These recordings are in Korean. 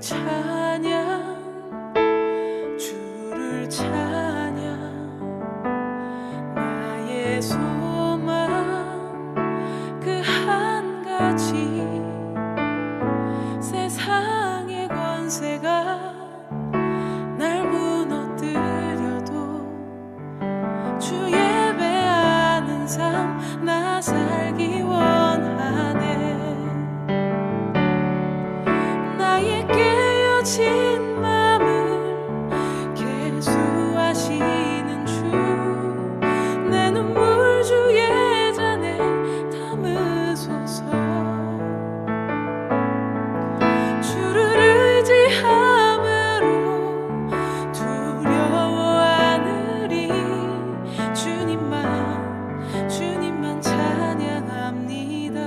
찬양, 주를 찬양. 나의 소망 그 한 가지, 세상의 권세가 날 무너뜨려도 주 예배하는 삶 나 살기 원하네. 나의 깨어진 맘을 계수하시는 주, 내 눈물 주의 잔에 담으소서. 주를 의지함으로 두려워 않으리. 주님만 찬양합니다.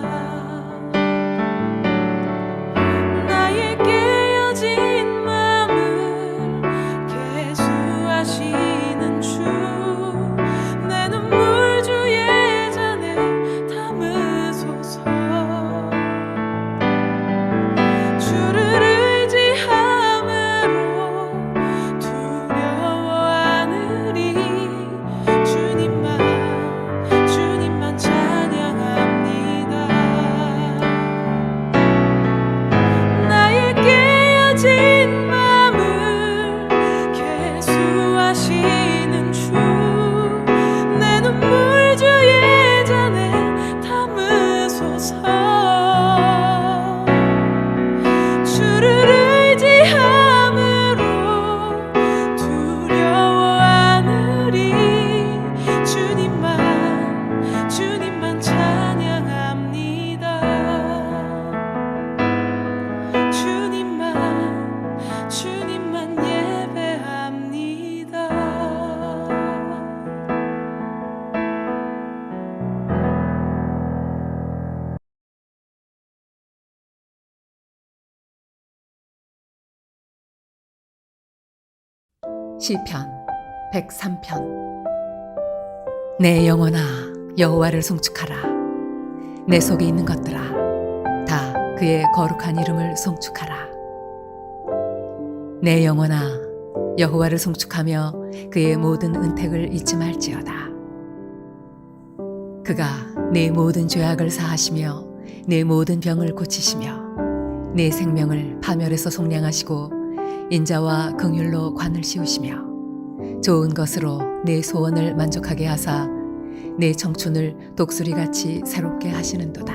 나의 깨어진 맘을 계수하시는 주, 내 눈물 주의 잔에 담으소서. 주를 의지함으로 두려워 않으리. 주님만 찬양합니다. 나의 깨어진 맘을 계수하시는 주, 내 눈물 주의 잔에 담으소서. 주를 의지함으로 두려워 않으리. 주님만 찬양합니다. 주님만 예배합니다. 시편 103편. 내 영혼아 여호와를 송축하라. 내 속에 있는 것들아 다 그의 거룩한 이름을 송축하라. 내 영혼아 여호와를 송축하며 그의 모든 은택을 잊지 말지어다. 그가 내 모든 죄악을 사하시며 내 모든 병을 고치시며 내 생명을 파멸에서 속량하시고 인자와 긍휼로 관을 씌우시며 좋은 것으로 내 소원을 만족하게 하사 내 청춘을 독수리같이 새롭게 하시는도다.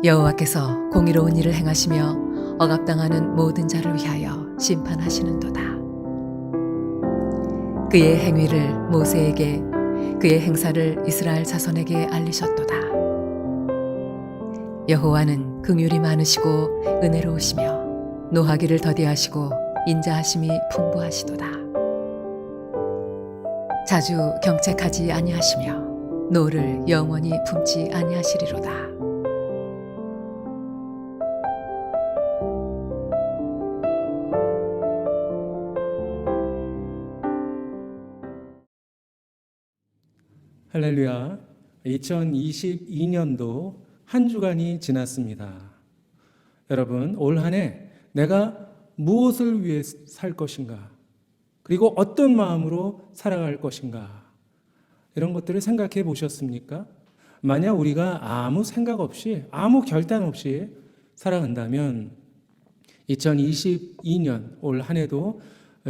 여호와께서 공의로운 일을 행하시며 억압당하는 모든 자를 위하여 심판하시는도다. 그의 행위를 모세에게, 그의 행사를 이스라엘 자손에게 알리셨도다. 여호와는 긍휼이 많으시고 은혜로우시며 노하기를 더디하시고 인자하심이 풍부하시도다. 자주 경책하지 아니하시며 노를 영원히 품지 아니하시리로다. 할렐루야. 2022년도 한 주간이 지났습니다. 여러분, 올 한 해 내가 무엇을 위해 살 것인가? 그리고 어떤 마음으로 살아갈 것인가? 이런 것들을 생각해 보셨습니까? 만약 우리가 아무 생각 없이, 아무 결단 없이 살아간다면 2022년 올 한 해도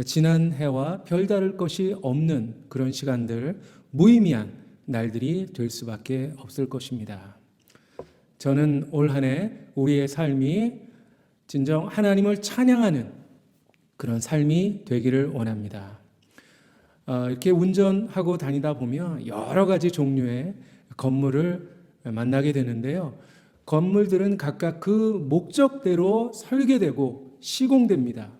지난 해와 별다를 것이 없는 그런 시간들, 무의미한 날들이 될 수밖에 없을 것입니다. 저는 올 한 해 우리의 삶이 진정 하나님을 찬양하는 그런 삶이 되기를 원합니다. 이렇게 운전하고 다니다 보면 여러 가지 종류의 건물을 만나게 되는데요. 건물들은 각각 그 목적대로 설계되고 시공됩니다.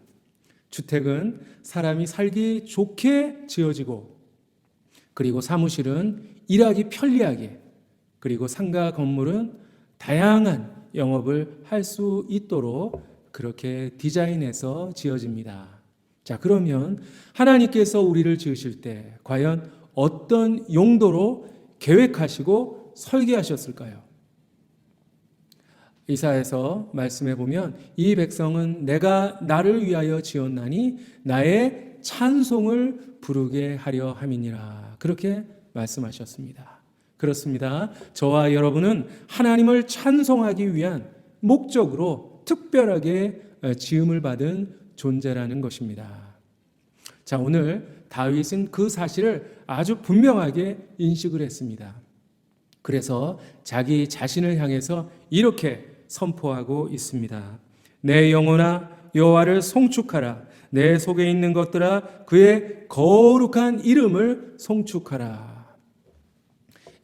주택은 사람이 살기 좋게 지어지고, 그리고 사무실은 일하기 편리하게, 그리고 상가 건물은 다양한 영업을 할 수 있도록 그렇게 디자인해서 지어집니다. 자, 그러면 하나님께서 우리를 지으실 때 과연 어떤 용도로 계획하시고 설계하셨을까요? 이사야서 말씀해 보면 이 백성은 내가 나를 위하여 지었나니 나의 찬송을 부르게 하려 함이니라. 그렇게 말씀하셨습니다. 그렇습니다. 저와 여러분은 하나님을 찬송하기 위한 목적으로 특별하게 지음을 받은 존재라는 것입니다. 자, 오늘 다윗은 그 사실을 아주 분명하게 인식을 했습니다. 그래서 자기 자신을 향해서 이렇게 선포하고 있습니다. 내 영혼아 여호와를 송축하라. 내 속에 있는 것들아 그의 거룩한 이름을 송축하라.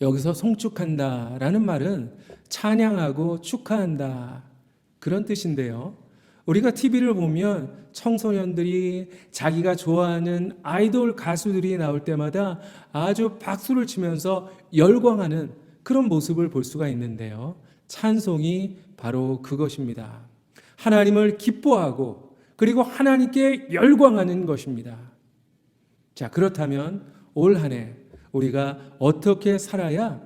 여기서 송축한다라는 말은 찬양하고 축하한다 그런 뜻인데요. 우리가 TV를 보면 청소년들이 자기가 좋아하는 아이돌 가수들이 나올 때마다 아주 박수를 치면서 열광하는 그런 모습을 볼 수가 있는데요. 찬송이 바로 그것입니다. 하나님을 기뻐하고 그리고 하나님께 열광하는 것입니다. 자, 그렇다면 올 한 해 우리가 어떻게 살아야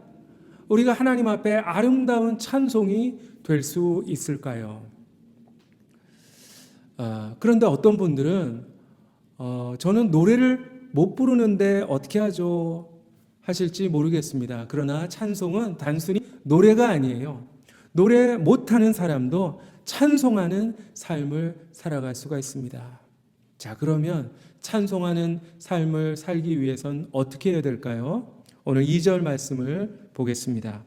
우리가 하나님 앞에 아름다운 찬송이 될 수 있을까요? 그런데 어떤 분들은 저는 노래를 못 부르는데 어떻게 하죠? 하실지 모르겠습니다. 그러나 찬송은 단순히 노래가 아니에요. 노래 못하는 사람도 찬송하는 삶을 살아갈 수가 있습니다. 자, 그러면 찬송하는 삶을 살기 위해선 어떻게 해야 될까요? 오늘 2절 말씀을 보겠습니다.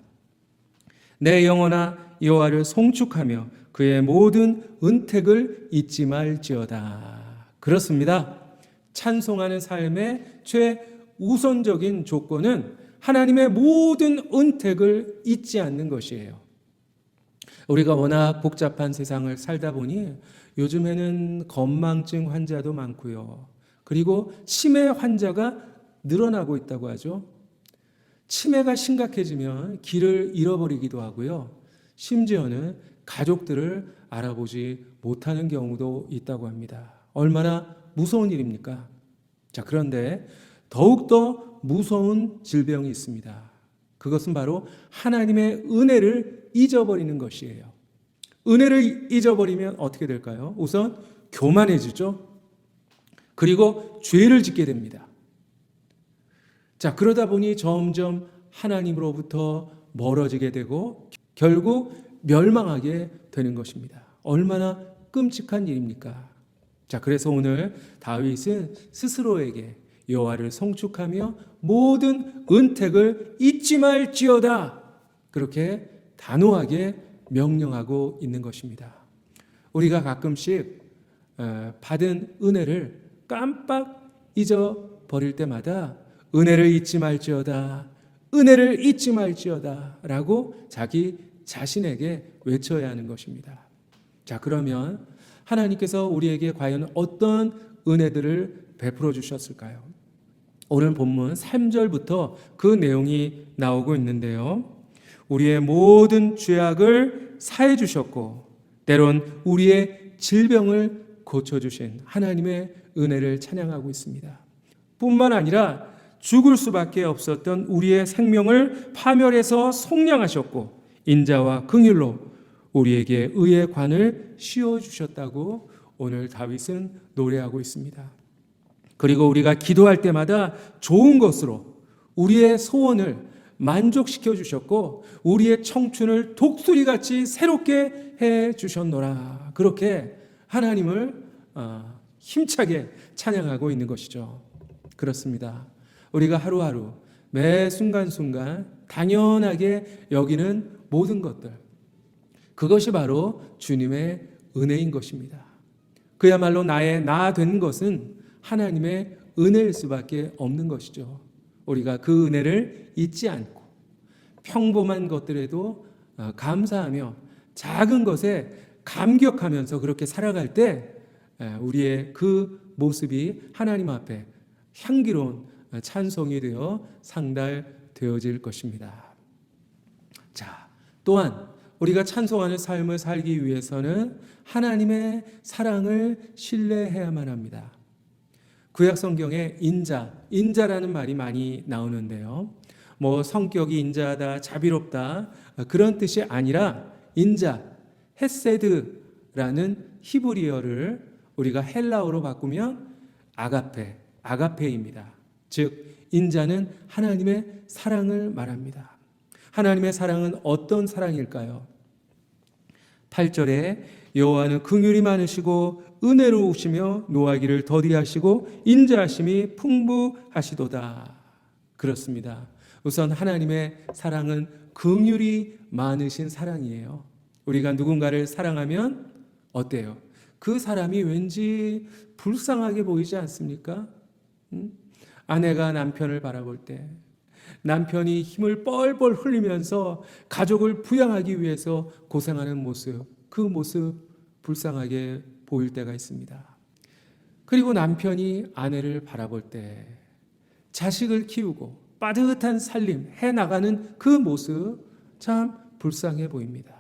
내 영혼아 여호와를 송축하며 그의 모든 은택을 잊지 말지어다. 그렇습니다. 찬송하는 삶의 최우선적인 조건은 하나님의 모든 은택을 잊지 않는 것이에요. 우리가 워낙 복잡한 세상을 살다 보니 요즘에는 건망증 환자도 많고요. 그리고 치매 환자가 늘어나고 있다고 하죠. 치매가 심각해지면 길을 잃어버리기도 하고요. 심지어는 가족들을 알아보지 못하는 경우도 있다고 합니다. 얼마나 무서운 일입니까? 자, 그런데 더욱더 무서운 질병이 있습니다. 그것은 바로 하나님의 은혜를 잊어버리는 것이에요. 은혜를 잊어버리면 어떻게 될까요? 우선 교만해지죠. 그리고 죄를 짓게 됩니다. 자, 그러다 보니 점점 하나님으로부터 멀어지게 되고 결국 멸망하게 되는 것입니다. 얼마나 끔찍한 일입니까? 자, 그래서 오늘 다윗은 스스로에게 여호와를 송축하며 모든 은택을 잊지 말지어다. 그렇게 단호하게 명령하고 있는 것입니다. 우리가 가끔씩 받은 은혜를 깜빡 잊어버릴 때마다 은혜를 잊지 말지어다, 은혜를 잊지 말지어다 라고 자기 자신에게 외쳐야 하는 것입니다. 자, 그러면 하나님께서 우리에게 과연 어떤 은혜들을 베풀어 주셨을까요? 오늘 본문 3절부터 그 내용이 나오고 있는데요. 우리의 모든 죄악을 사해 주셨고 때론 우리의 질병을 고쳐주신 하나님의 은혜를 찬양하고 있습니다. 뿐만 아니라 죽을 수밖에 없었던 우리의 생명을 파멸해서 속량하셨고 인자와 긍휼로 우리에게 의의 관을 씌워주셨다고 오늘 다윗은 노래하고 있습니다. 그리고 우리가 기도할 때마다 좋은 것으로 우리의 소원을 만족시켜 주셨고 우리의 청춘을 독수리같이 새롭게 해 주셨노라. 그렇게 하나님을 힘차게 찬양하고 있는 것이죠. 그렇습니다. 우리가 하루하루 매 순간순간 당연하게 여기는 모든 것들, 그것이 바로 주님의 은혜인 것입니다. 그야말로 나의 나 된 것은 하나님의 은혜일 수밖에 없는 것이죠. 우리가 그 은혜를 잊지 않고 평범한 것들에도 감사하며 작은 것에 감격하면서 그렇게 살아갈 때 우리의 그 모습이 하나님 앞에 향기로운 찬송이 되어 상달되어질 것입니다. 자, 또한 우리가 찬송하는 삶을 살기 위해서는 하나님의 사랑을 신뢰해야만 합니다. 구약 성경에 인자라는 말이 많이 나오는데요. 뭐 성격이 인자하다, 자비롭다 그런 뜻이 아니라 인자, 헤세드라는 히브리어를 우리가 헬라어로 바꾸면 아가페입니다. 즉 인자는 하나님의 사랑을 말합니다. 하나님의 사랑은 어떤 사랑일까요? 8절에 여호와는 긍휼이 많으시고 은혜로우시며 노하기를 더디하시고 인자하심이 풍부하시도다. 그렇습니다. 우선 하나님의 사랑은 긍휼이 많으신 사랑이에요. 우리가 누군가를 사랑하면 어때요? 그 사람이 왠지 불쌍하게 보이지 않습니까? 아내가 남편을 바라볼 때 남편이 힘을 뻘뻘 흘리면서 가족을 부양하기 위해서 고생하는 모습, 그 모습 불쌍하게 보일 때가 있습니다. 그리고 남편이 아내를 바라볼 때 자식을 키우고 빠듯한 살림 해나가는 그 모습 참 불쌍해 보입니다.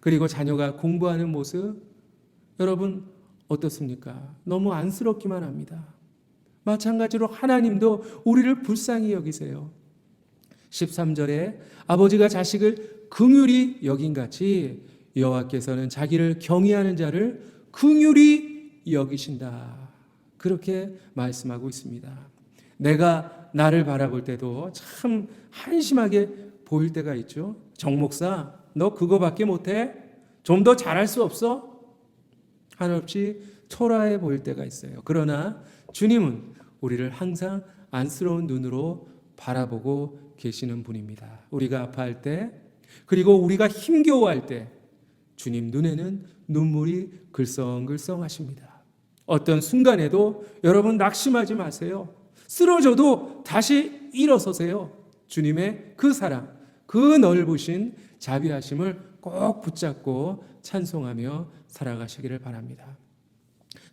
그리고 자녀가 공부하는 모습 여러분 어떻습니까? 너무 안쓰럽기만 합니다. 마찬가지로 하나님도 우리를 불쌍히 여기세요. 13절에 아버지가 자식을 긍휼히 여긴같이 여호와께서는 자기를 경외하는 자를 긍휼히 여기신다. 그렇게 말씀하고 있습니다. 내가 나를 바라볼 때도 참 한심하게 보일 때가 있죠. 정 목사, 너 그거밖에 못해? 좀 더 잘할 수 없어? 한없이 초라해 보일 때가 있어요. 그러나 주님은 우리를 항상 안쓰러운 눈으로 바라보고 계시는 분입니다. 우리가 아파할 때, 그리고 우리가 힘겨워할 때 주님 눈에는 눈물이 글썽글썽하십니다. 어떤 순간에도 여러분 낙심하지 마세요. 쓰러져도 다시 일어서세요. 주님의 그 사랑, 그 넓으신 자비하심을 꼭 붙잡고 찬송하며 살아가시기를 바랍니다.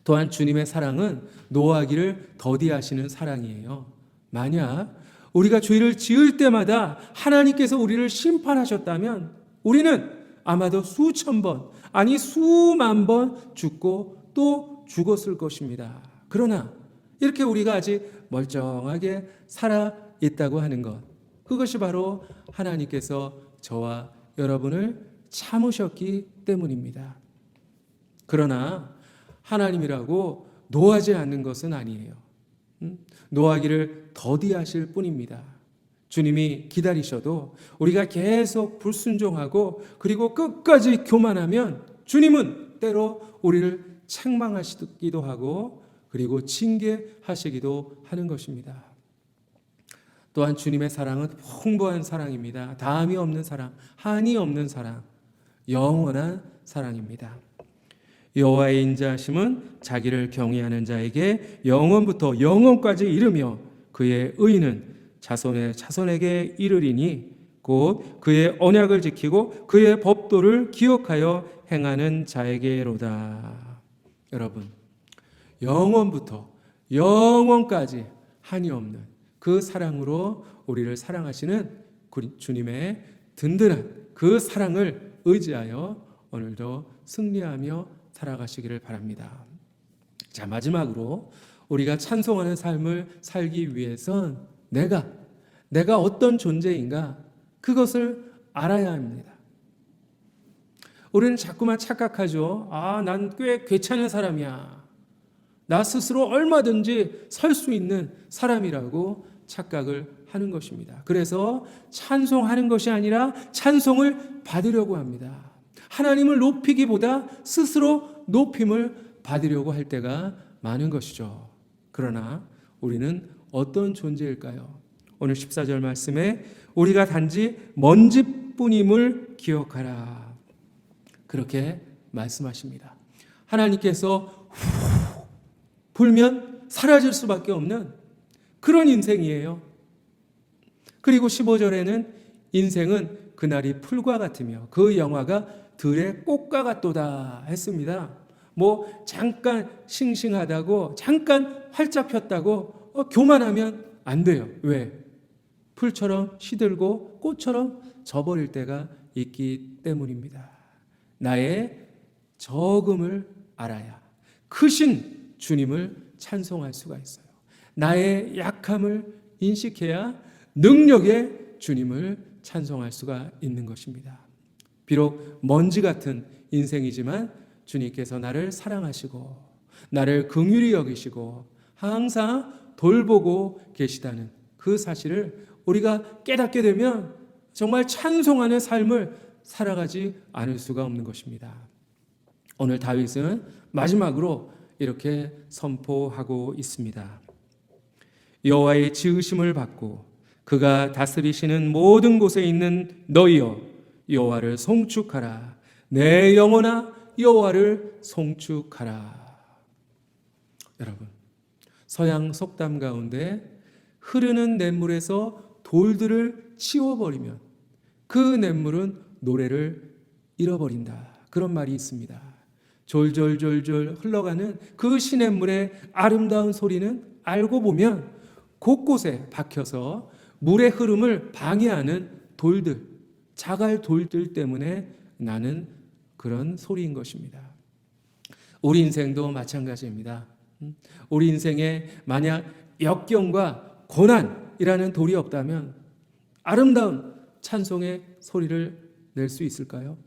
또한 주님의 사랑은 노하기를 더디하시는 사랑이에요. 만약 우리가 죄를 지을 때마다 하나님께서 우리를 심판하셨다면 우리는 아마도 수천 번, 아니 수만 번 죽고 또 죽었을 것입니다. 그러나 이렇게 우리가 아직 멀쩡하게 살아 있다고 하는 것, 그것이 바로 하나님께서 저와 여러분을 참으셨기 때문입니다. 그러나 하나님이라고 노하지 않는 것은 아니에요. 노하기를 더디하실 뿐입니다. 주님이 기다리셔도 우리가 계속 불순종하고 그리고 끝까지 교만하면 주님은 때로 우리를 책망하시기도 하고 그리고 징계하시기도 하는 것입니다. 또한 주님의 사랑은 풍부한 사랑입니다. 다함이 없는 사랑, 한이 없는 사랑, 영원한 사랑입니다. 여호와의 인자하심은 자기를 경외하는 자에게 영원부터 영원까지 이르며 그의 의는 자손의 자손에게 이르리니 곧 그의 언약을 지키고 그의 법도를 기억하여 행하는 자에게로다. 여러분, 영원부터 영원까지 한이 없는 그 사랑으로 우리를 사랑하시는 주님의 든든한 그 사랑을 의지하여 오늘도 승리하며 살아가시기를 바랍니다. 자, 마지막으로 우리가 찬송하는 삶을 살기 위해선 내가 어떤 존재인가 그것을 알아야 합니다. 우리는 자꾸만 착각하죠. 난 꽤 괜찮은 사람이야. 나 스스로 얼마든지 설 수 있는 사람이라고 착각을 하는 것입니다. 그래서 찬송하는 것이 아니라 찬송을 받으려고 합니다. 하나님을 높이기보다 스스로 높임을 받으려고 할 때가 많은 것이죠. 그러나 우리는 어떤 존재일까요? 오늘 14절 말씀에 우리가 단지 먼지뿐임을 기억하라. 그렇게 말씀하십니다. 하나님께서 불면 사라질 수밖에 없는 그런 인생이에요. 그리고 15절에는 인생은 그날이 풀과 같으며 그 영화가 들의 꽃과 같도다 했습니다. 잠깐 싱싱하다고 잠깐 활짝 폈다고 교만하면 안 돼요. 왜? 풀처럼 시들고 꽃처럼 져버릴 때가 있기 때문입니다. 나의 적음을 알아야 크신 주님을 찬송할 수가 있어요. 나의 약함을 인식해야 능력의 주님을 찬송할 수가 있는 것입니다. 비록 먼지 같은 인생이지만 주님께서 나를 사랑하시고 나를 긍휼히 여기시고 항상 돌보고 계시다는 그 사실을 우리가 깨닫게 되면 정말 찬송하는 삶을 살아가지 않을 수가 없는 것입니다. 오늘 다윗은 마지막으로 이렇게 선포하고 있습니다. 여호와의 지으심을 받고 그가 다스리시는 모든 곳에 있는 너희여 여호와를 송축하라. 내 영혼아 여호와를 송축하라. 여러분, 서양 속담 가운데 흐르는 냇물에서 돌들을 치워버리면 그 냇물은 노래를 잃어버린다. 그런 말이 있습니다. 졸졸졸졸 흘러가는 그 시냇물의 아름다운 소리는 알고 보면 곳곳에 박혀서 물의 흐름을 방해하는 돌들, 자갈 돌들 때문에 나는 그런 소리인 것입니다. 우리 인생도 마찬가지입니다. 우리 인생에 만약 역경과 고난이라는 돌이 없다면 아름다운 찬송의 소리를 낼 수 있을까요?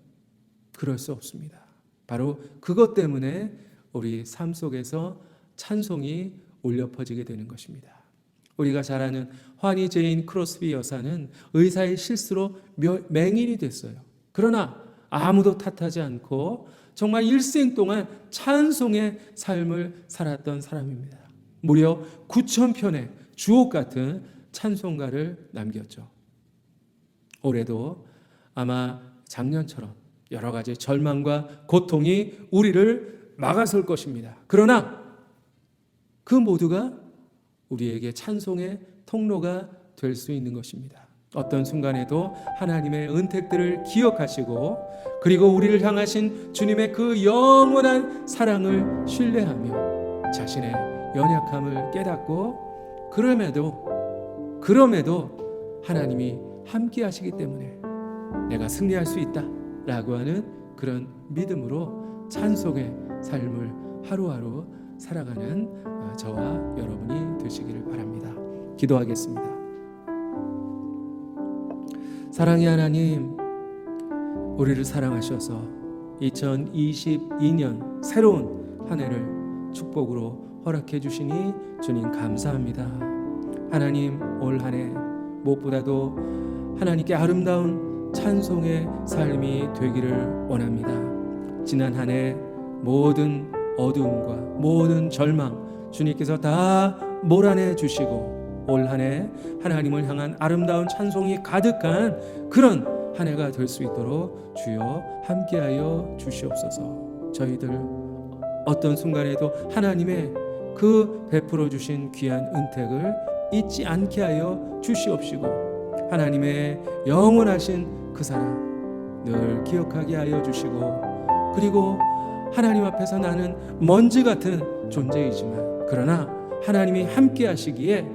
그럴 수 없습니다. 바로 그것 때문에 우리 삶 속에서 찬송이 울려 퍼지게 되는 것입니다. 우리가 잘 아는 환희 제인 크로스비 여사는 의사의 실수로 맹인이 됐어요. 그러나 아무도 탓하지 않고 정말 일생 동안 찬송의 삶을 살았던 사람입니다. 무려 9,000편의 주옥 같은 찬송가를 남겼죠. 올해도 아마 작년처럼 여러 가지 절망과 고통이 우리를 막아설 것입니다. 그러나 그 모두가 우리에게 찬송의 통로가 될 수 있는 것입니다. 어떤 순간에도 하나님의 은택들을 기억하시고 그리고 우리를 향하신 주님의 그 영원한 사랑을 신뢰하며 자신의 연약함을 깨닫고 그럼에도 하나님이 함께 하시기 때문에 내가 승리할 수 있다 라고 하는 그런 믿음으로 찬송의 삶을 하루하루 살아가는 저와 여러분이 되시기를 바랍니다. 기도하겠습니다. 사랑의 하나님, 우리를 사랑하셔서 2022년 새로운 한 해를 축복으로 허락해 주시니 주님 감사합니다. 하나님, 올 한 해 무엇보다도 하나님께 아름다운 찬송의 삶이 되기를 원합니다. 지난 한 해 모든 어두움과 모든 절망 주님께서 다 몰아내 주시고 올 한 해 하나님을 향한 아름다운 찬송이 가득한 그런 한 해가 될 수 있도록 주여 함께하여 주시옵소서. 저희들 어떤 순간에도 하나님의 그 베풀어 주신 귀한 은택을 잊지 않게 하여 주시옵시고 하나님의 영원하신 그 사랑 늘 기억하게 하여 주시고 그리고 하나님 앞에서 나는 먼지 같은 존재이지만 그러나 하나님이 함께 하시기에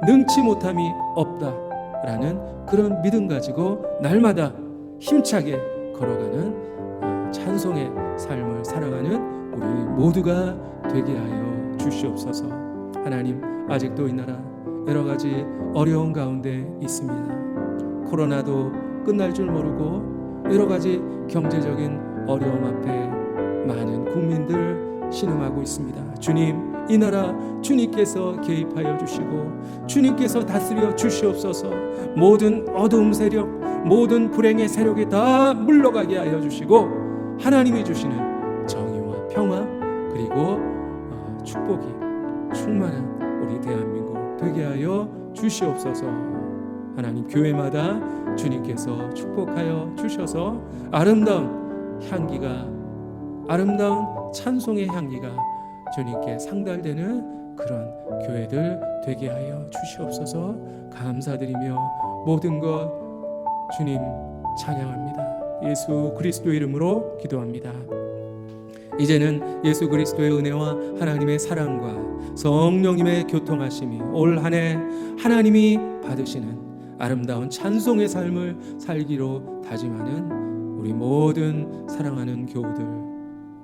능치 못함이 없다라는 그런 믿음 가지고 날마다 힘차게 걸어가는 찬송의 삶을 살아가는 우리 모두가 되게 하여 주시옵소서. 하나님, 아직도 이 나라 여러 가지 어려운 가운데 있습니다. 코로나도 끝날 줄 모르고 여러 가지 경제적인 어려움 앞에 많은 국민들 신음하고 있습니다. 주님, 이 나라 주님께서 개입하여 주시고 주님께서 다스려 주시옵소서. 모든 어두움 세력, 모든 불행의 세력이 다 물러가게 하여 주시고 하나님이 주시는 정의와 평화 그리고 축복이 충만한 우리 대한민국 되게 하여 주시옵소서. 하나님, 교회마다 주님께서 축복하여 주셔서 아름다운 찬송의 향기가 주님께 상달되는 그런 교회들 되게 하여 주시옵소서. 감사드리며 모든 것 주님 찬양합니다. 예수 그리스도의 이름으로 기도합니다. 이제는 예수 그리스도의 은혜와 하나님의 사랑과 성령님의 교통하심이 올 한 해 하나님이 받으시는 아름다운 찬송의 삶을 살기로 다짐하는 우리 모든 사랑하는 교우들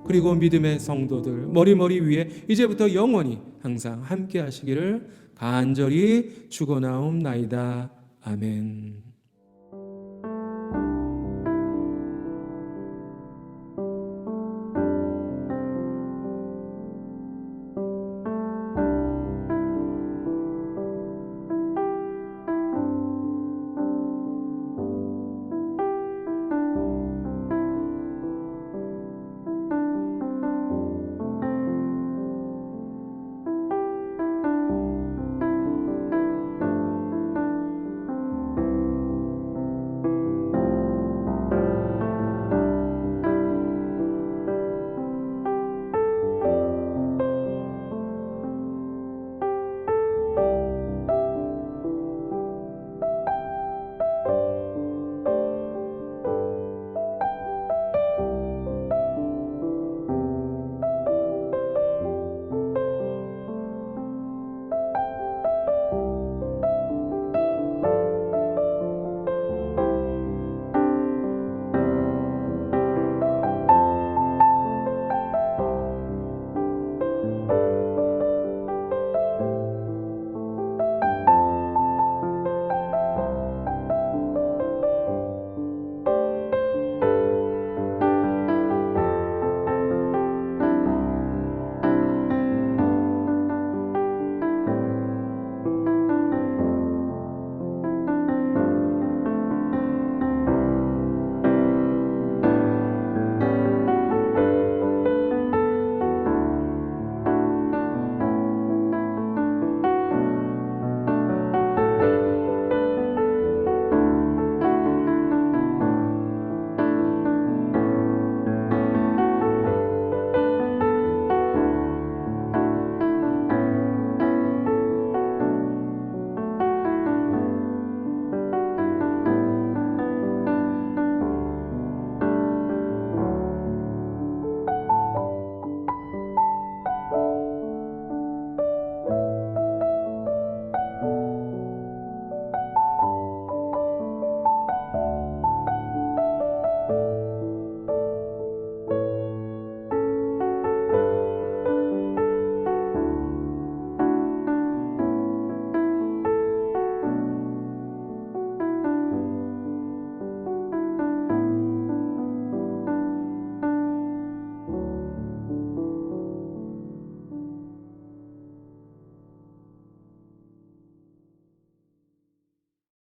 그리고 믿음의 성도들 머리머리 위에 이제부터 영원히 항상 함께 하시기를 간절히 축원하옵나이다. 아멘.